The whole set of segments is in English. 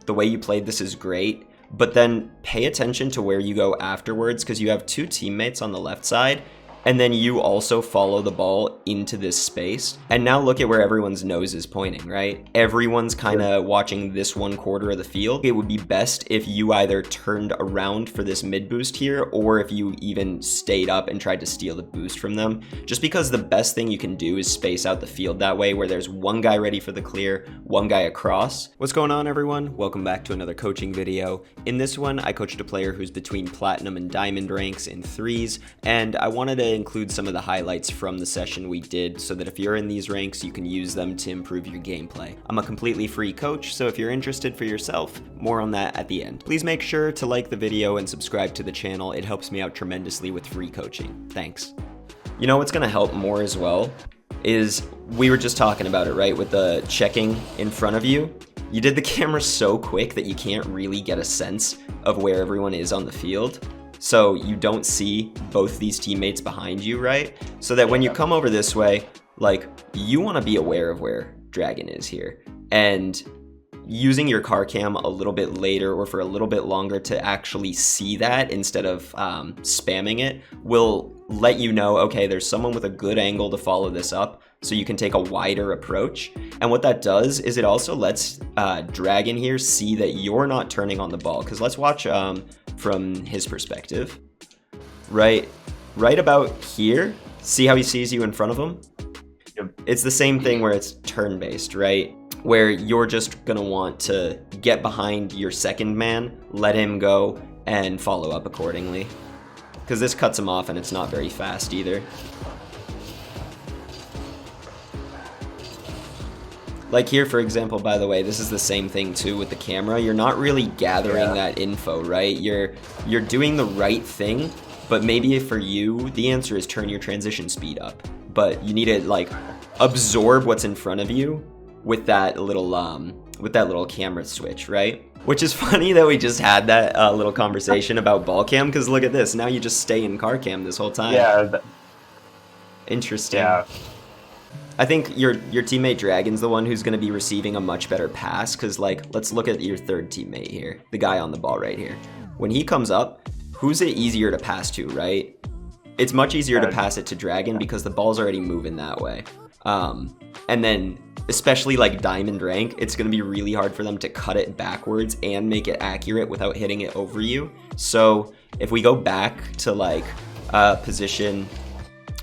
the way you played this is great, but then pay attention to where you go afterwards, because you have two teammates on the left side, and then you also follow the ball into this space. And now look at where everyone's nose is pointing, right? Everyone's kind of watching this one quarter of the field. It would be best if you either turned around for this mid boost here, or if you even stayed up and tried to steal the boost from them. Just because the best thing you can do is space out the field that way, where there's one guy ready for the clear, one guy across. What's going on, everyone? Welcome back to another coaching video. In this one, I coached a player who's between platinum and diamond ranks in threes, and I wanted to include some of the highlights from the session we did so that if you're in these ranks, you can use them to improve your gameplay. I'm a completely free coach, so if you're interested for yourself, more on that at the end. Please make sure to like the video and subscribe to the channel. It helps me out tremendously with free coaching. Thanks. You know what's gonna help more as well is, we were just talking about it, right? With the checking in front of you. You did the camera so quick that you can't really get a sense of where everyone is on the field. So you don't see both these teammates behind you, right? So that when you come over this way, like, you want to be aware of where Dragon is here. And using your car cam a little bit later or for a little bit longer to actually see that instead of spamming it will let you know, okay, there's someone with a good angle to follow this up, so you can take a wider approach. And what that does is it also lets Dragon here see that you're not turning on the ball. Because let's watch from his perspective. Right about here, see how he sees you in front of him? Yep. It's the same thing where it's turn-based, right? Where you're just gonna want to get behind your second man, let him go, and follow up accordingly. Because this cuts him off and it's not very fast either. Like here, for example, by the way, this is the same thing too with the camera. You're not really gathering that info, right? You're doing the right thing, but maybe for you, the answer is turn your transition speed up. But you need to like absorb what's in front of you with that little camera switch, right? Which is funny that we just had that little conversation about ball cam, because look at this. Now you just stay in car cam this whole time. Yeah. Interesting. Yeah. I think your teammate Dragon's the one who's going to be receiving a much better pass, because, like, let's look at your third teammate here, the guy on the ball right here. When he comes up, who's it easier to pass to, right? It's much easier to pass it to Dragon because the ball's already moving that way. And then, especially like diamond rank, it's going to be really hard for them to cut it backwards and make it accurate without hitting it over you. So if we go back to like a position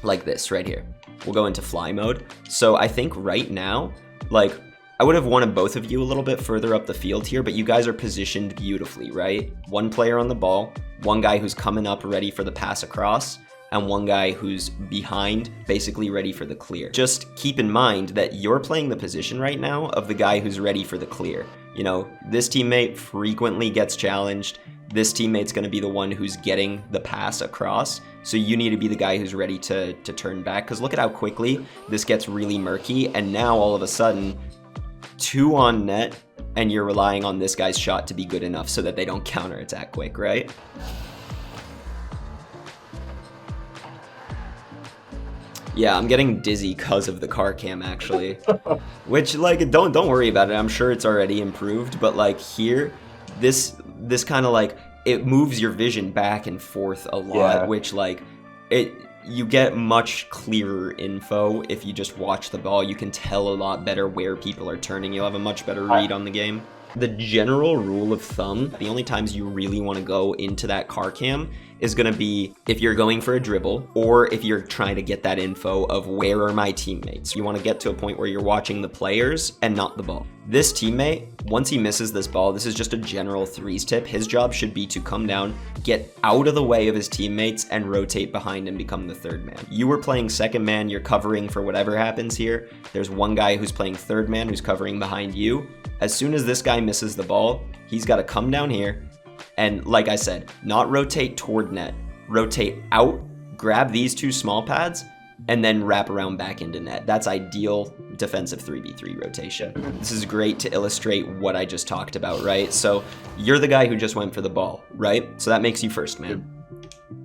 like this right here, we'll go into fly mode. So I think right now, like, I would have wanted both of you a little bit further up the field here, but you guys are positioned beautifully, right? One player on the ball, one guy who's coming up ready for the pass across, and one guy who's behind, basically ready for the clear. Just keep in mind that you're playing the position right now of the guy who's ready for the clear. You know, this teammate frequently gets challenged. This teammate's gonna be the one who's getting the pass across. So you need to be the guy who's ready to turn back, because look at how quickly this gets really murky. And now all of a sudden, 2 on net, and you're relying on this guy's shot to be good enough so that they don't counterattack quick, right? Yeah, I'm getting dizzy because of the car cam, actually. Which, like, don't worry about it. I'm sure it's already improved, but like here, this kind of like, it moves your vision back and forth a lot, which like you get much clearer info if you just watch the ball. You can tell a lot better where people are turning. You'll have a much better read on the game. The general rule of thumb, the only times you really want to go into that car cam is going to be if you're going for a dribble, or if you're trying to get that info of where are my teammates. You want to get to a point where you're watching the players and not the ball. This teammate, once he misses this ball, this is just a general threes tip. His job should be to come down, get out of the way of his teammates, and rotate behind and become the third man. You were playing second man, you're covering for whatever happens here. There's one guy who's playing third man who's covering behind you. As soon as this guy misses the ball, he's got to come down here and, like I said, not rotate toward net, rotate out, grab these 2 small pads, and then wrap around back into net. That's ideal defensive 3v3 rotation. This is great to illustrate what I just talked about, right? So you're the guy who just went for the ball, right? So that makes you first man.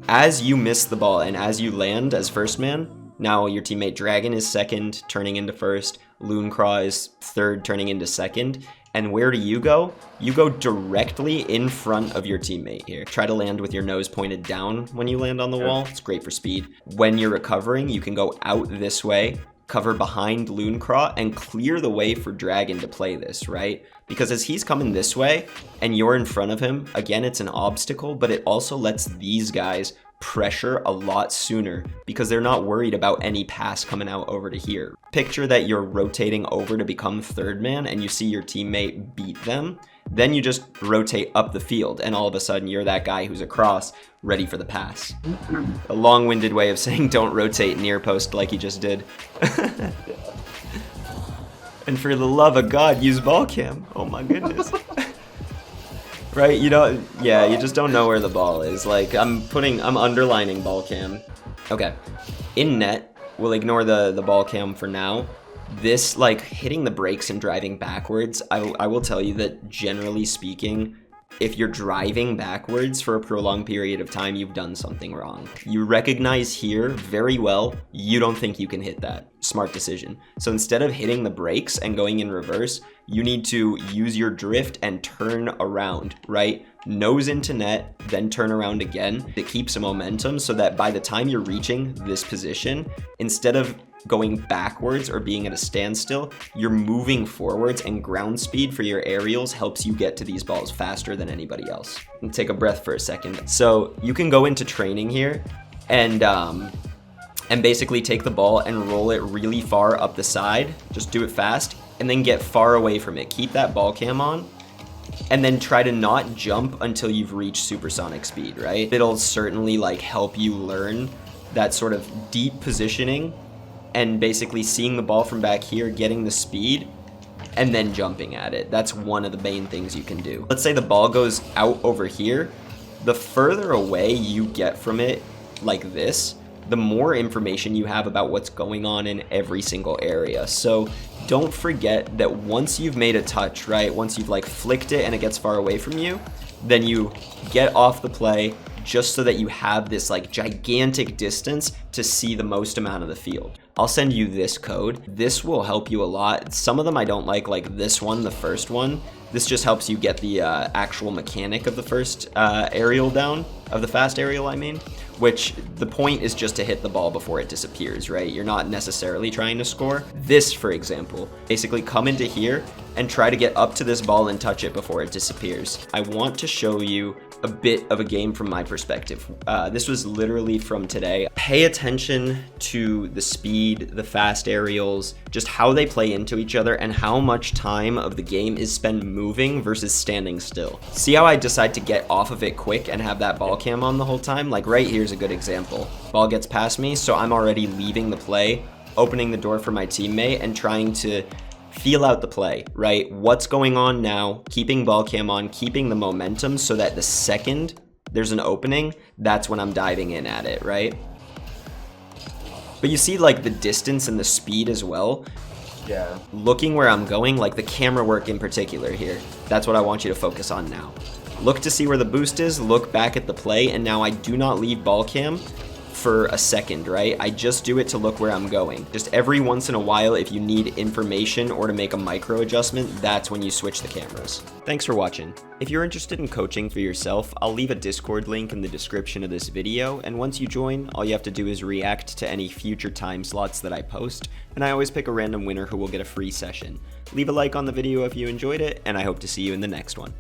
As you miss the ball and as you land as first man, now your teammate Dragon is second, turning into first. Looncraw is third, turning into second. And where do? You go directly in front of your teammate here. Try to land with your nose pointed down when you land on the wall. It's great for speed. When you're recovering, you can go out this way, cover behind Looncraw, and clear the way for Dragon to play this, right? Because as he's coming this way and you're in front of him, again, it's an obstacle, but it also lets these guys pressure a lot sooner because they're not worried about any pass coming out over to here. Picture that you're rotating over to become third man and you see your teammate beat them. Then you just rotate up the field and all of a sudden you're that guy who's across, ready for the pass. A long-winded way of saying don't rotate near post like he just did. And for the love of God, use ball cam. Oh my goodness. Right, you just don't know where the ball is. Like, I'm underlining ball cam. Okay, in net, we'll ignore the ball cam for now. This, like, hitting the brakes and driving backwards, I will tell you that generally speaking, if you're driving backwards for a prolonged period of time, you've done something wrong. You recognize here very well, you don't think you can hit that. Smart decision. So instead of hitting the brakes and going in reverse, you need to use your drift and turn around, right? Nose into net, then turn around again. It keeps a momentum so that by the time you're reaching this position, instead of going backwards or being at a standstill, you're moving forwards, and ground speed for your aerials helps you get to these balls faster than anybody else. And take a breath for a second. So you can go into training here and basically take the ball and roll it really far up the side. Just do it fast and then get far away from it. Keep that ball cam on and then try to not jump until you've reached supersonic speed, right? It'll certainly like help you learn that sort of deep positioning and basically seeing the ball from back here, getting the speed, and then jumping at it. That's one of the main things you can do. Let's say the ball goes out over here. The further away you get from it, like this, the more information you have about what's going on in every single area. So don't forget that once you've made a touch, right? Once you've like flicked it and it gets far away from you, then you get off the play just so that you have this like gigantic distance to see the most amount of the field. I'll send you this code. This will help you a lot. Some of them I don't like this one, the first one. This just helps you get the actual mechanic of the first aerial down, of the fast aerial, I mean, which the point is just to hit the ball before it disappears, right? You're not necessarily trying to score. This, for example, basically come into here and try to get up to this ball and touch it before it disappears. I want to show you a bit of a game from my perspective. This was literally from today. Pay attention to the speed, the fast aerials, just how they play into each other and how much time of the game is spent moving versus standing still. See how I decide to get off of it quick and have that ball cam on the whole time? Like right here's a good example. Ball gets past me, so I'm already leaving the play, opening the door for my teammate and trying to feel out the play, right? What's going on now? Keeping ball cam on, keeping the momentum so that the second there's an opening, that's when I'm diving in at it, right? But you see like the distance and the speed as well. Yeah. Looking where I'm going, like the camera work in particular here, that's what I want you to focus on now. Look to see where the boost is, look back at the play, and now I do not leave ball cam for a second, right? I just do it to look where I'm going. Just every once in a while, if you need information or to make a micro adjustment, that's when you switch the cameras. Thanks for watching. If you're interested in coaching for yourself, I'll leave a Discord link in the description of this video, and once you join, all you have to do is react to any future time slots that I post, and I always pick a random winner who will get a free session. Leave a like on the video if you enjoyed it, and I hope to see you in the next one.